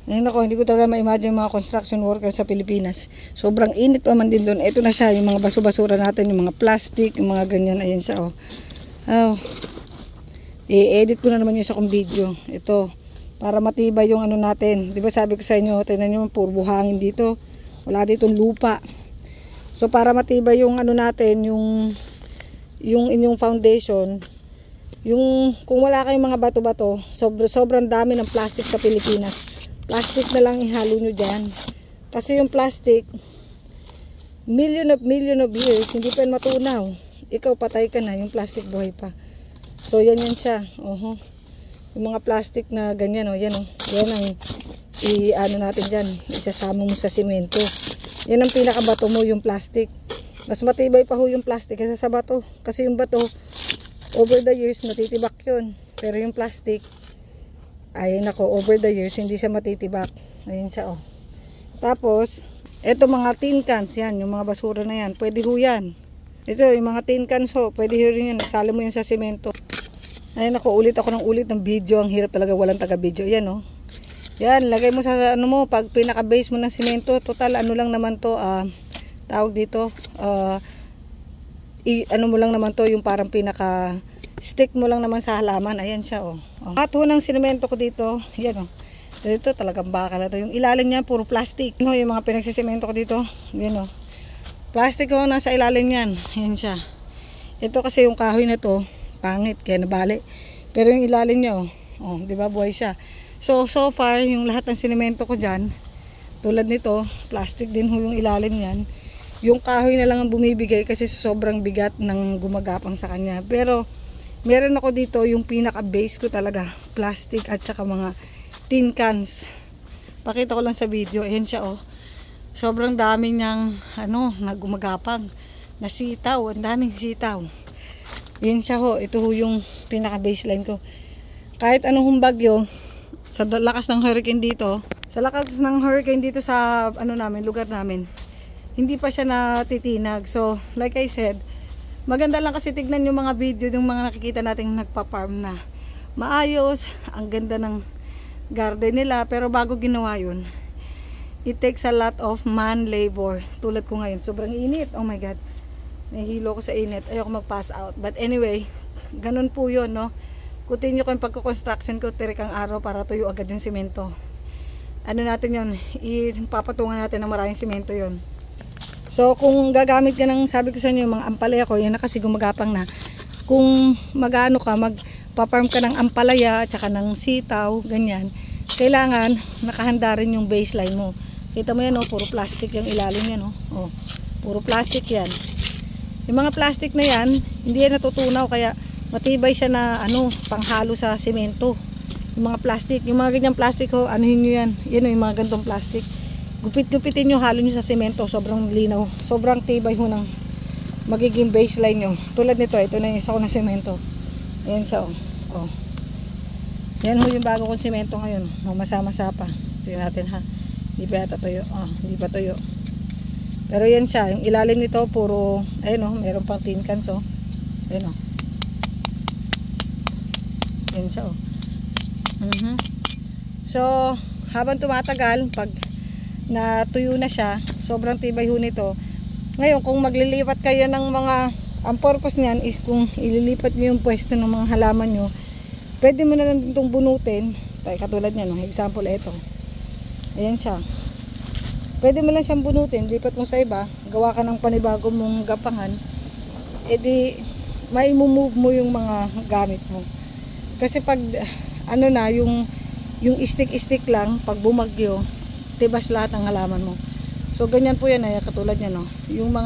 Ngayon ako, hindi ko talaga ma-imagine yung mga construction workers sa Pilipinas. Sobrang init naman din doon. Ito na siya, yung mga baso-basura natin, yung mga plastic, yung mga ganyan. Ayan siya, oh. Oh. I-edit ko na naman yung sa kong video. Ito, para matibay yung ano natin. Di ba sabi ko sa inyo, tingnan nyo, puro buhangin dito. Wala ditong lupa. So, para matibay yung ano natin, yung inyong foundation, kung wala kayong mga bato-bato, sobrang dami ng plastic sa Pilipinas. Plastic na lang ihalo nyo dyan. Kasi yung plastic, million of years, hindi pa matunaw. Ikaw patay ka na, yung plastic buhay pa. So yan siya. Yung mga plastic na ganyan, yan yan ang i-ano natin dyan, isasama mo sa simento. Yan ang pinakabato mo, yung plastic. Mas matibay pa ho yung plastic kaysa sa bato. Kasi yung bato, over the years natitibak yun. Pero yung plastic, ay nako, over the years hindi siya matitibak. Ayun siya, oh. Tapos eto mga tin cans, yan, yung mga basura na yan, pwede ho yan. Ito yung mga tin cans ho, pwede ho rin yan, isali mo yan sa semento. Ayun ako, ulit ako ng ulit ng video. Ang hirap talaga, walang taga video. Yan, oh. Yan, lagay mo sa ano mo, pag pinaka base mo ng semento, total ano lang naman to, tawag dito, ano mo lang naman to, yung parang pinaka stick mo lang naman sa halaman. Ayan siya, oh. At ho ng sinemento ko dito, yan, oh. Dito talagang bakal na to. Yung ilalim niya puro plastic. No, yung mga pinagsisemento ko dito, yan, oh. Plastic ko nasa ilalim niyan. Ayan siya. Ito kasi yung kahoy na to, pangit kaya nabali. Pero yung ilalim niya, oh, di ba buhay siya. So far yung lahat ng sinemento ko diyan, tulad nito, plastic din ho yung ilalim niyan. Yung kahoy na lang ang bumibigay kasi sobrang bigat ng gumagapang sa kanya. Pero meron ako dito yung pinaka base ko talaga, plastic at saka mga tin cans. Pakita ko lang sa video. Ayan siya, oh. Sobrang daming niyang na gumagapang na sitaw. Ang daming sitaw. Ayan siya, ho. Ito ho yung pinaka baseline ko. Kahit anong bagyo, sa lakas ng hurricane dito, sa lugar namin, hindi pa siya natitinag. So like I said, maganda lang kasi tignan yung mga video yung mga nakikita nating nagpa-farm na maayos, ang ganda ng garden nila. Pero bago ginawa yun, it takes a lot of man labor. Tulad ko ngayon, sobrang init. Oh my god, nahihilo ko sa init, ayoko mag-pass out. But anyway, ganun po yun, no. Continue ko yung pagko-construction ko, tirik ang araw para tuyo agad yung simento. Ano natin yun, ipapatungan natin ng maraming simento yun. So kung gagamit ka ng, sabi ko sa inyo, mga ampalaya ko, yan na kasi gumagapang na. Kung magano ka, magpa-farm ka ng ampalaya at saka ng sitaw, ganyan, kailangan nakahanda rin yung baseline mo. Kita mo yan, oh, puro plastic yung ilalim yan, oh. Oh, puro plastic yan. Yung mga plastic na yan, hindi yan natutunaw, kaya matibay siya na panghalo sa semento. Yung mga plastic, yung mga ganyang plastic, oh, anuhin nyo yan. Yan, oh, yung mga gantong plastic. Gupit-gupitin nyo, halo nyo sa semento. Sobrang linaw, sobrang tibay ho ng magiging baseline nyo. Tulad nito, ito na yung isa ko na semento. Ayan siya, oh. Oh. Yan ho yung bago kong semento ngayon. Masa-masa pa. Tingnan natin, ha. Hindi pa yata tuyo. Hindi pa tuyo. Pero yan siya. Yung ilalim nito, puro, ayun, oh, meron pang tin cans, oh. Ayun, oh. Yan siya, oh. So, habang tumatagal, pag natuyo na siya, sobrang tibay ho nito. Ngayon, kung maglilipat kayo ng mga, ang purpose niyan is kung ililipat nyo yung pwesto ng mga halaman nyo, pwede mo na lang itong bunutin. Katulad niyan, no? Example, ito. Ayan siya. Pwede mo lang siyang bunutin, lipat mo sa iba, gawa ka ng panibago mong gapangan, edi may move mo yung mga gamit mo. Kasi pag yung stick lang, pag bumagyo, tibas lahat ng halaman mo. So ganyan po yan, katulad niyan, no? Yung mga